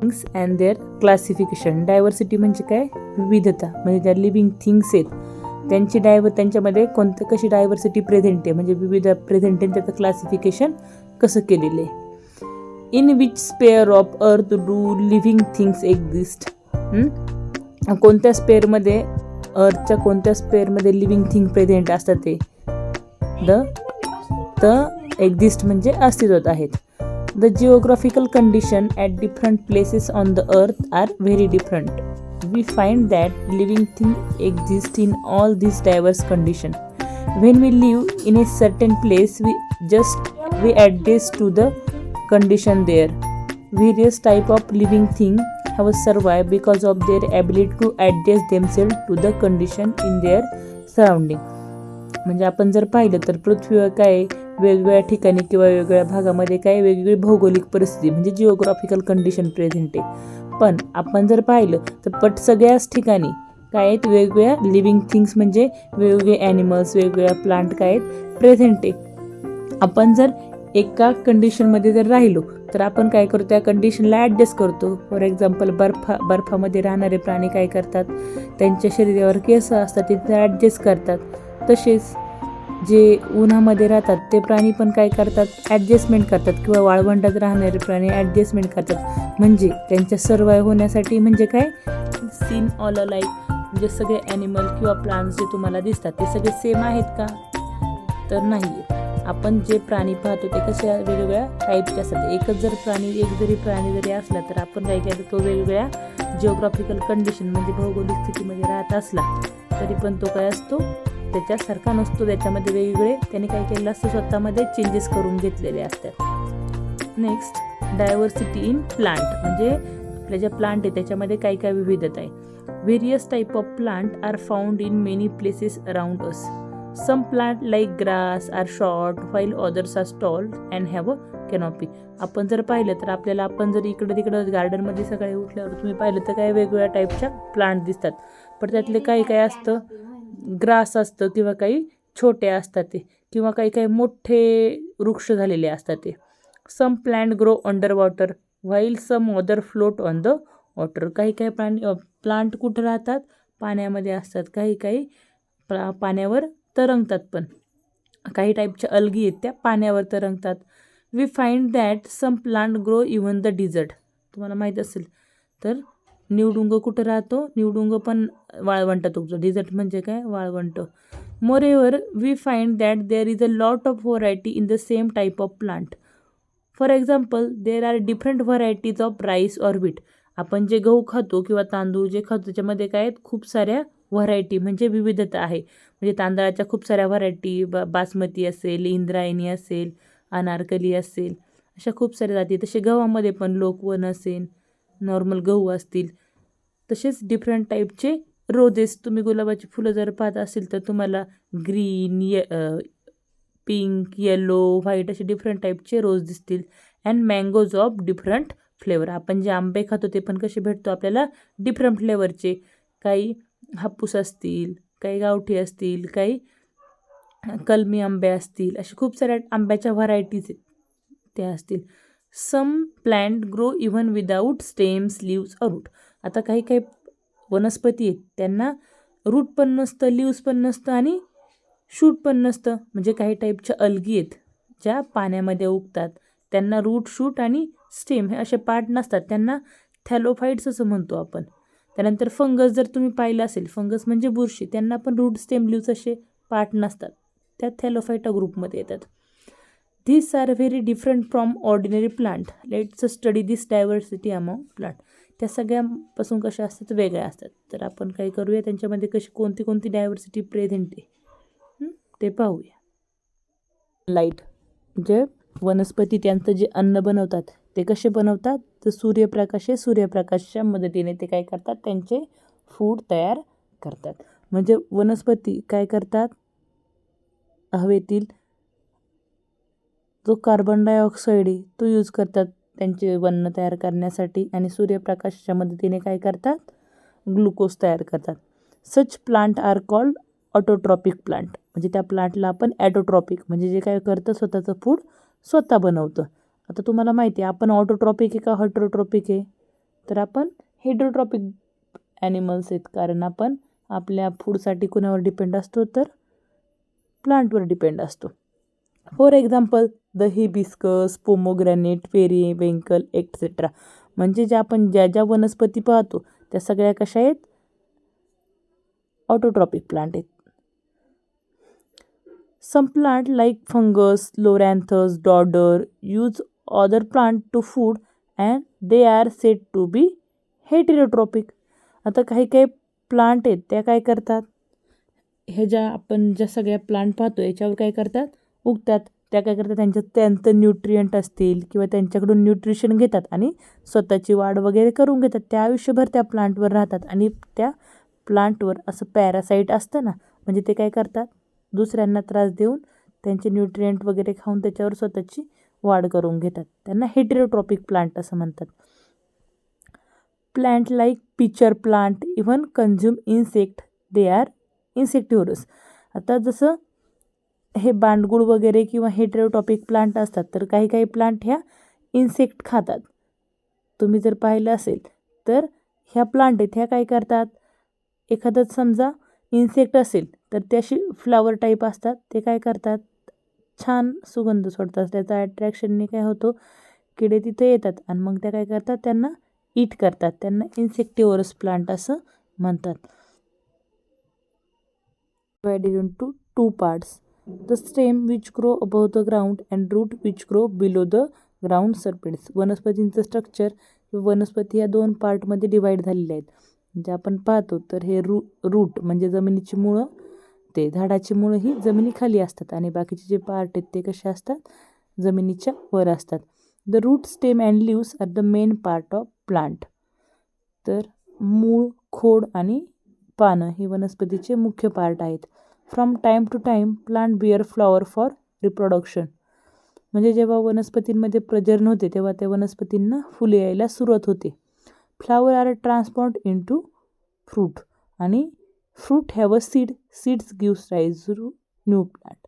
Things and their classification. Diversity म्हणजे काय? विविधता. म्हणजे ज्या लिव्हिंग थिंग्स आहेत त्यांची त्यांच्यामध्ये कशी डायव्हर्सिटी प्रेझेंट आहे, म्हणजे विविध प्रेझेंट आहे, त्याचं क्लासिफिकेशन कसं केलेलं आहे. In which spare of earth do living things exist. कोणत्या स्पेअरमध्ये, अर्थच्या कोणत्या स्पेअरमध्ये लिव्हिंग थिंग प्रेझेंट असतात ते द एक्झिस्ट म्हणजे अस्तित्वात आहेत. The geographical condition at different places on the earth are very different. We find that living things exist in all these diverse conditions. When we live in a certain place, we adjust to the condition there. Various type of living things have survived because of their ability to adjust themselves to the condition in their surrounding. म्हणजे आपण जर पाहिलं तर पृथ्वीवर काय वेगवेगळ्या ठिकाणी किंवा वेगवेगळ्या भागामध्ये काय वेगवेगळी भौगोलिक परिस्थिती म्हणजे जिओग्राफिकल कंडिशन प्रेझेंट आहे. पण आपण जर पाहिलं तर सगळ्याच ठिकाणी काय आहेत वेगवेगळ्या लिव्हिंग थिंग्स म्हणजे वेगवेगळे ॲनिमल्स, वेगवेगळ्या प्लांट काय आहेत प्रेझेंट आहे. आपण जर एका कंडिशनमध्ये जर राहिलो तर आपण काय करतो, त्या कंडिशनला ॲडजस्ट करतो. फॉर एक्झाम्पल बर्फामध्ये राहणारे प्राणी काय करतात, त्यांच्या शरीरावर केस असतात ते ॲडजस्ट करतात. तसेच जे उन्हामध्ये राहतात ते प्राणी पण काय करतात, ॲडजस्टमेंट करतात. किंवा वाळवंटात राहणारे प्राणी ॲडजस्टमेंट करतात. म्हणजे त्यांच्या सर्वाईव्ह होण्यासाठी म्हणजे काय, सीन ऑल अलाइक म्हणजे सगळे ॲनिमल किंवा प्लांट्स जे तुम्हाला दिसतात ते सगळे सेम आहेत का, तर नाही. आपण जे प्राणी पाहतो ते कशा वेगवेगळ्या टाईपचे असतात. एक जरी प्राणी जरी असला तर आपण काय केलं, तो वेगवेगळ्या जिओग्राफिकल कंडिशन म्हणजे भौगोलिक स्थितीमध्ये राहत असला तरी पण तो काय असतो, त्याच्यासारखा नसतो. त्याच्यामध्ये वेगवेगळे त्याने काय केलेलं असतं, स्वतःमध्ये चेंजेस करून घेतलेले असतात. नेक्स्ट, डायव्हर्सिटी इन प्लांट म्हणजे आपल्या ज्या प्लांट आहे त्याच्यामध्ये काय काय विविधता आहे. Various type of plant are found in many places around us. Some plant like grass are short while others are tall and have a canopy. आपण जर पाहिलं तर आपल्याला, आपण जर इकडं तिकडं गार्डनमध्ये सकाळी उठल्यावर तुम्ही पाहिलं तर काय वेगवेगळ्या टाईपच्या प्लांट दिसतात. पण त्यातले काही काय असतं, ग्रास असतं किंवा काही छोटे असतात ते, किंवा काही काही मोठे वृक्ष झालेले असतात ते. Some plant grow under water while some other float on the water. काही काही प्लांट कुठं राहतात, पाण्यामध्ये असतात. काही काही पाण्यावर तरंगतात. पण काही टाईपच्या अलगी आहेत त्या पाण्यावर तरंगतात. We find that some plant grow even the desert. तुम्हाला माहीत असेल तर निवडुंग कुठं राहतो, निवडुंग पण वाळवंटात उगतो. डिझर्ट म्हणजे काय, वाळवंट. Moreover we find that there is a lot of variety in the same type of plant. For example, there are different varieties of rice or wheat. आपण जे गहू खातो किंवा तांदूळ जे खातो त्याच्यामध्ये काय आहेत, खूप साऱ्या व्हरायटी म्हणजे विविधता आहे. म्हणजे तांदळाच्या खूप साऱ्या व्हरायटी, बासमती असेल, इंद्रायणी असेल, अनारकली असेल, अशा खूप साऱ्या जाती. तसे गव्हामध्ये पण लोकवन असेल, नॉर्मल गहू असतील. तसेच डिफरंट टाईपचे रोजेस, तुम्ही गुलाबाची फुलं जर पाहत असेल तर तुम्हाला ग्रीन, पिंक, येलो, व्हाईट असे डिफरंट टाईपचे रोज दिसतील. And mangoes of different flavour. आपण जे आंबे खातो ते पण कसे भेटतो आपल्याला, डिफरंट फ्लेवरचे. काही हापूस असतील, काही गावठी असतील, काही कलमी आंबे असतील, असे खूप साऱ्या आंब्याच्या व्हरायटीज त्या असतील. Some plant grow even without stems, leaves और रूट. आता काही काही वनस्पती आहेत त्यांना रूट पण नसतं, लिव्स पण नसतं आणि शूट पण नसतं. म्हणजे काही टाईपच्या अलगी आहेत ज्या पाण्यामध्ये उगतात, त्यांना रूट, शूट आणि स्टेम हे असे पार्ट नसतात, त्यांना थॅलोफाईट्स असं म्हणतो आपण. त्यानंतर फंगस जर तुम्ही पाहिलं असेल, फंगस म्हणजे बुरशी, त्यांना पण रूट, स्टेम, लिव्स असे पार्ट नसतात, त्या थॅलोफाईटा ग्रुपमध्ये येतात. These are very different from ordinary plant. Let's study this diversity among plant. त्या सगळ्यांपासून कशा असतात, वेगळ्या असतात. तर आपण काय करूया, त्यांच्यामध्ये कशी कोणती कोणती डायव्हर्सिटी प्रेझेंट आहे ते पाहूया. लाईट म्हणजे वनस्पती त्यांचं जे अन्न बनवतात ते कसे बनवतात, तर सूर्यप्रकाशाच्या मदतीने ते काय करतात, त्यांचे फूड तयार करतात. म्हणजे वनस्पती काय करतात, हवेतील जो कार्बन डायऑक्साईड आहे तो यूज करतात त्यांचे अन्न तयार करण्यासाठी, आणि सूर्यप्रकाशाच्या मदतीने काय करतात, ग्लुकोज तयार करतात. Such plant are called autotrophic plant. म्हणजे त्या प्लांटला आपण ॲटोट्रॉपिक म्हणजे जे काय करतं, स्वतःचं फूड स्वतः बनवतं. आता तुम्हाला माहिती आहे आपण ऑटोट्रॉपिक आहे का हेटरोट्रॉपिक आहे, तर आपण हेटेरोट्रॉपिक ॲनिमल्स आहेत, कारण आपण आपल्या फूडसाठी कुणावर डिपेंड असतो, तर प्लांटवर डिपेंड असतो. For example the hibiscus, pomegranate, periwinkle etcetera. म्हणजे आपण ज्या वनस्पती पाहतो त्या सगळ्या कशा आहेत, ऑटोट्रॉपिक प्लांट आहेत. Some plant like fungus, loranthus, dodder use other plant to food and they are said to be heterotrophic. आता काही काही प्लांट आहेत त्या काय करतात, आपण ज्या सगळ्या प्लांट पाहतो याच्यावर काय करतात, उगतात. त्या काय करतात, त्यांचं न्यूट्रियंट असतील किंवा त्यांच्याकडून न्यूट्रिशन घेतात आणि स्वतःची वाढ वगैरे करून घेतात. त्या आयुष्यभर त्या प्लांटवर राहतात आणि त्या प्लांटवर असं पॅरासाईट असतं ना, म्हणजे ते काय करतात, दुसऱ्यांना त्रास देऊन त्यांचे न्यूट्रियंट वगैरे खाऊन त्याच्यावर स्वतःची वाढ करून घेतात. त्यांना हेटेरोट्रॉपिक प्लांट असं म्हणतात. Plant like pitcher plant even consume insect, they are insectivorous. आता जसं हे बांडगुळ वगैरे किंवा हेटेरोट्रॉपिक प्लांट असतात, तर काही काही प्लांट ह्या इन्सेक्ट खातात. तुम्ही जर पाहिलं असेल तर ह्या प्लांट आहेत ह्या काय करतात, एखादं समजा इन्सेक्ट असेल तर ते अशी फ्लावर टाईप असतात, ते काय करतात, छान सुगंध सोडतात. त्याचा अट्रॅक्शनने काय होतो, किडे तिथे येतात आणि मग त्या काय करतात, त्यांना ईट करतात. त्यांना इन्सेक्टिव्हरस प्लांट असं म्हणतात. Divided into two parts, the stem which grow above the ground and root which grow below the ground surface. वनस्पतींचं स्ट्रक्चर, वनस्पती या 2 पार्टमध्ये डिवाईड झालेले आहेत. म्हणजे आपण पाहतो तर हे रूट म्हणजे जमिनीची मुळं, ते झाडाची मुळं ही जमिनीखाली असतात आणि बाकीचे जे पार्ट आहेत ते कसे असतात, जमिनीच्या वर असतात. The root, stem and leaves are the main part of plant. तर मूळ, खोड आणि पानं ही वनस्पतीचे मुख्य पार्ट आहेत. From time to time plant bear flower for reproduction. म्हणजे जेव्हा वनस्पतींमध्ये प्रजनन होते तेव्हा त्या वनस्पतींना फुले यायला सुरुवात होते. Flower are transformed into fruit आणि fruit have a seed, seeds gives rise to new plant.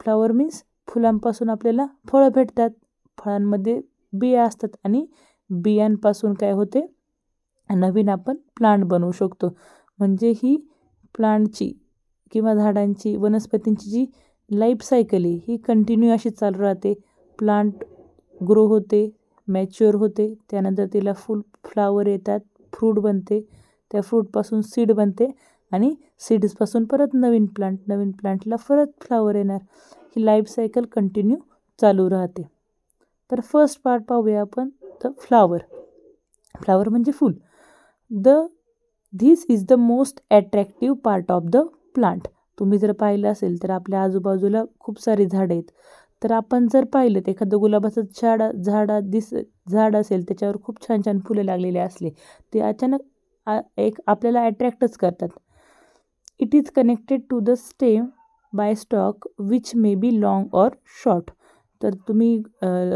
Flower means फुलांपासून आपल्याला फळं भेटतात. फळांमध्ये बिया असतात आणि बियांपासून काय होते, नवीन आपण प्लांट बनवू शकतो. म्हणजे ही प्लांटची किंवा झाडांची, वनस्पतींची जी लाईफ सायकल आहे ही कंटिन्यू अशी चालू राहते. प्लांट ग्रो होते, मॅच्युअर होते, त्यानंतर तिला फ्लावर येतात, फ्रूट बनते, त्या फ्रूटपासून सीड बनते आणि सीड्सपासून परत नवीन प्लांटला परत फ्लावर येणार. ही लाईफ सायकल कंटिन्यू चालू राहते. तर फर्स्ट पार्ट पाहूया आपण, द फ्लावर म्हणजे फूल. This is the most attractive part of the plant. तुम्ही जर पाहिलं असेल तर आपल्या आजूबाजूला खूप सारी झाडं आहेत. तर आपण जर पाहिलं तर एखादं गुलाबाचं झाड असेल, त्याच्यावर खूप छान छान फुलं लागलेले असले, ते अचानक आपल्याला अट्रॅक्टच करतात. It is connected to the stem by stalk which may be long or short. तर तुम्ही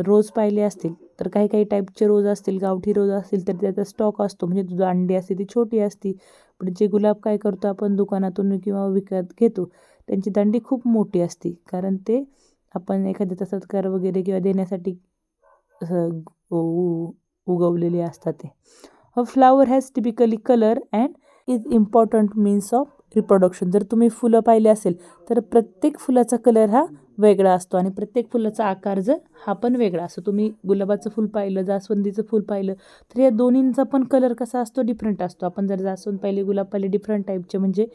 रोज पाहिले असतील तर काही काही टाईपचे रोज असतील, गावठी रोज असतील तर त्याचा स्टॉक असतो, म्हणजे दांडी असते ती छोटी असते. पण जे गुलाब काय करतो आपण दुकानातून किंवा विकत घेतो त्यांची दांडी खूप मोठी असते, कारण ते आपण एखाद्याचा सत्कार वगैरे किंवा देण्यासाठी उगवलेले असतात ते. अ flower has typically colour and is important means of reproduction. जर तुम्ही फुलं पाहिले असेल तर प्रत्येक फुलाचा कलर हा वेगळा असतो आणि प्रत्येक फुलाचा आकार हा पण वेगळा असतो. तुम्ही गुलाबाचं फूल पाहिलं, जास्वंदीचं फूल पाहिलं तर या दोन्हींचा पण कलर कसा असतो, डिफरंट असतो. आपण जर जास्वंद पाहिले, गुलाब पाहिले, डिफरंट टाईपचे म्हणजे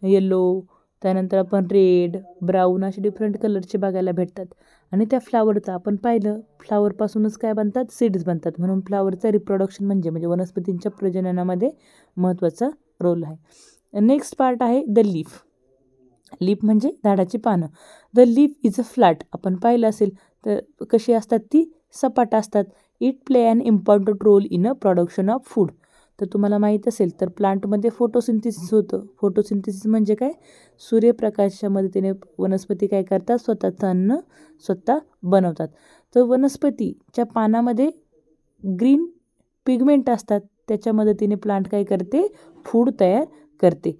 येलो, त्यानंतर आपण रेड, ब्राऊन असे डिफरंट कलरचे बघायला भेटतात. आणि त्या फ्लावरचं आपण पाहिलं, फ्लावरपासूनच काय बनतात, सीड्स बनतात. म्हणून फ्लावरचं रिप्रोडक्शन म्हणजे वनस्पतींच्या प्रजननामध्ये महत्त्वाचा रोल आहे. नेक्स्ट पार्ट आहे द लीफ. लीफ म्हणजे झाडाची पानं. The leaf is a flat. आपण पाहिलं असेल तर कशी असतात, ती सपाट असतात. It play an important role in a production of food. तर तुम्हाला माहीत असेल तर प्लांटमध्ये फोटोसिंथेसिस होतं. फोटोसिंथेसिस म्हणजे काय, सूर्यप्रकाशाच्या मदतीने वनस्पती काय करतात, स्वतःचं अन्न स्वतः बनवतात. तर वनस्पतीच्या पानामध्ये ग्रीन पिगमेंट असतात, त्याच्या मदतीने प्लांट काय करते, फूड तयार करते.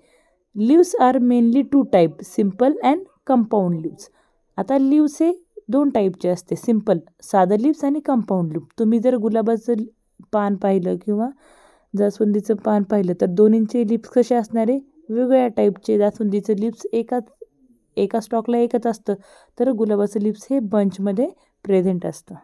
Leaves are mainly 2 type, simple and compound leaves. आता लिव्स हे 2 टाईपचे असते, सिम्पल साधं लिव्स आणि कंपाऊंड लिव्स. तुम्ही जर गुलाबाचं पान पाहिलं किंवा जास्वंदीचं पान पाहिलं तर दोन्हींचे लिप्स कसे असणारे, वेगवेगळ्या टाईपचे. जास्वंदीचं लिप्स एका स्टॉकला एकच असतं, तर गुलाबाचं लिप्स हे बंचमध्ये प्रेझेंट असतं.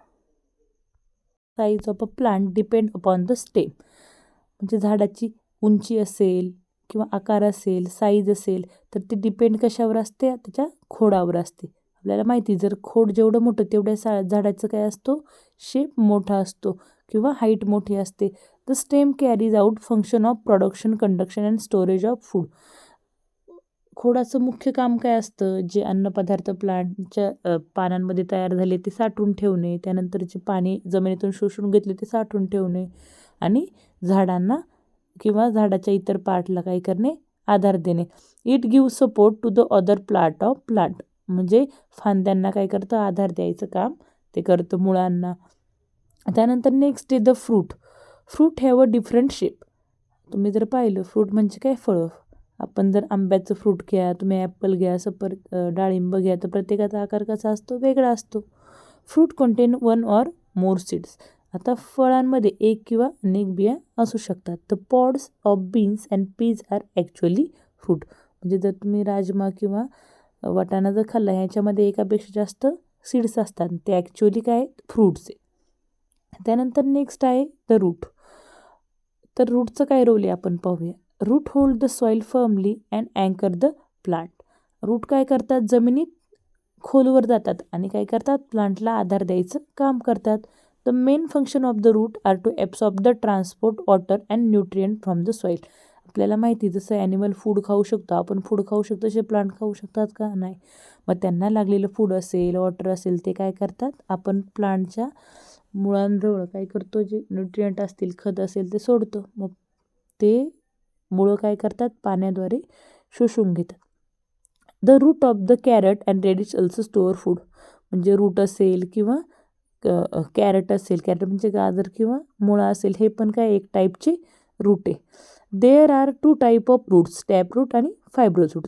Size of a plant depend upon the stem. म्हणजे झाडाची उंची असेल किंवा आकार असेल, साईज असेल, तर ती डिपेंड कशावर असते, त्याच्या खोडावर असते. आपल्याला माहिती जर खोड जेवढं मोठं तेवढ्या झाडाचं काय असतो, शेप मोठा असतो किंवा हाईट मोठी असते. The stem carries out function of production, conduction and storage of food. खोडाचं मुख्य काम काय असतं, जे अन्नपदार्थ प्लांटच्या पानांमध्ये तयार झाले ते साठवून ठेवणे, त्यानंतरचे पाणी जमिनीतून शोषून घेतले ते साठवून ठेवणे आणि झाडांना किंवा झाडाच्या इतर पार्टला काय करणे, आधार देणे. It give support to the other part of plant. म्हणजे फांद्यांना काय करतं, आधार द्यायचं काम ते करतं, मुळांना. त्यानंतर नेक्स्ट आहे the fruit. Fruit have a different shape. तुम्ही जर पाहिलं, फ्रूट म्हणजे काय, फळं. आपण जर आंब्याचं फ्रूट घ्या, तुम्ही ॲपल घ्या, डाळिंब घ्या, तर प्रत्येकाचा आकार कसा असतो, वेगळा असतो. Fruit contain 1 or more seeds. आता फळांमध्ये एक किंवा अनेक बिया असू शकतात. The pods of beans and peas are actually fruit. म्हणजे जर तुम्ही राजमा किंवा वाटाणा जर खाल्ला, ह्याच्यामध्ये एकापेक्षा जास्त सीड्स असतात, ते ॲक्च्युअली काय, फ्रूट्स आहे. त्यानंतर नेक्स्ट आहे द रूट. तर रूटचं काय रोल आहे आपण पाहूया. Root hold the soil firmly and अँकर द प्लांट. रूट काय करतात, जमिनीत खोलवर जातात आणि काय करतात, प्लांटला आधार द्यायचं काम करतात. The main function of the root are to absorb the transport water and nutrient from the soil. आपल्याला माहिती, जसं ॲनिमल फूड खाऊ शकतो, आपण फूड खाऊ शकतो, तसे प्लांट खाऊ शकतात का, नाही. मग त्यांना लागलेलं फूड असेल, वॉटर असेल, ते काय करतात, आपण प्लांटच्या मुळांजवळ काय करतो, जे न्यूट्रिएंट असतील, खत असेल, ते सोडतो. मग ते मुळं काय करतात, पाण्याद्वारे शोषून घेतात. The root of the carrot and radish also store food. म्हणजे रूट असेल किंवा कॅरट असेल, कॅरट म्हणजे गाजर किंवा मुळा असेल, हे पण काय एक टाईपचे रूट आहे. There are 2 type of roots, tap root आणि फायब्रोज रूट.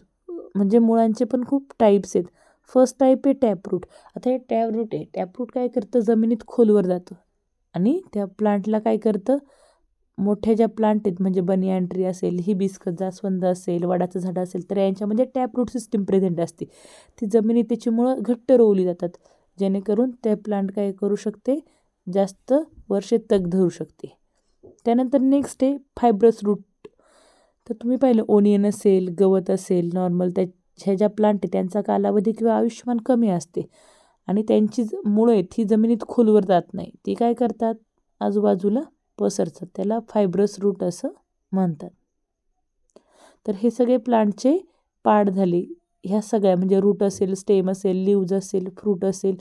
म्हणजे मुळांचे पण खूप टाईप्स आहेत. फर्स्ट टाईप आहे टॅप रूट. आता हे टॅप रूट आहे, टॅप रूट काय करतं, जमिनीत खोलवर जातं आणि त्या प्लांटला काय करतं, मोठ्या ज्या प्लांट आहेत, म्हणजे बनियान ट्री असेल, हिबिस्कस, जास्वंद असेल, वडाचं झाड असेल, तर यांच्यामध्ये टॅप रूट सिस्टीम प्रेझेंट असते. ती जमिनीत त्याची मुळं घट्ट रोवली जातात, जेणेकरून त्या प्लांट काय करू शकते, जास्त वर्षे तग धरू शकते. त्यानंतर नेक्स्ट आहे फायब्रस रूट. तर तुम्ही पाहिलं, ओनियन असेल, गवत असेल, नॉर्मल ह्या ज्या प्लांट आहे त्यांचा कालावधी किंवा आयुष्यमान कमी असते आणि त्यांची मुळं आहेत ही जमिनीत खोलवर जात नाही, ती काय करतात, आजूबाजूला पसरतात, त्याला फायब्रस रूट असं म्हणतात. तर हे सगळे प्लांटचे पार्ट झाले. ह्या सगळ्या म्हणजे रूट असेल, स्टेम असेल, लिव्ज असेल, फ्रूट असेल,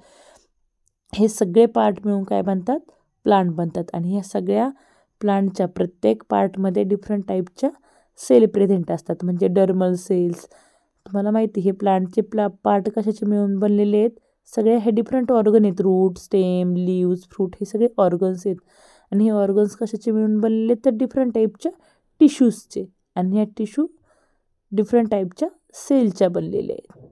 हे सगळे पार्ट मिळून काय बनतात, प्लांट बनतात. आणि ह्या सगळ्या प्लांटच्या प्रत्येक पार्टमध्ये डिफरंट टाईपच्या सेल प्रेझेंट असतात. म्हणजे डर्मल सेल्स. तुम्हाला माहिती, हे प्लांटचे पार्ट कशाचे मिळून बनलेले आहेत, सगळे हे डिफरंट ऑर्गन आहेत. रूट, स्टेम, लिव्ज, फ्रूट, हे सगळे ऑर्गन्स आहेत. आणि हे ऑर्गन्स कशाचे मिळून बनलेले आहेत, तर डिफरंट टाईपच्या टिश्यूजचे. आणि ह्या टिश्यू डिफरंट टाईपच्या सेलच्या बनलेल्या आहेत.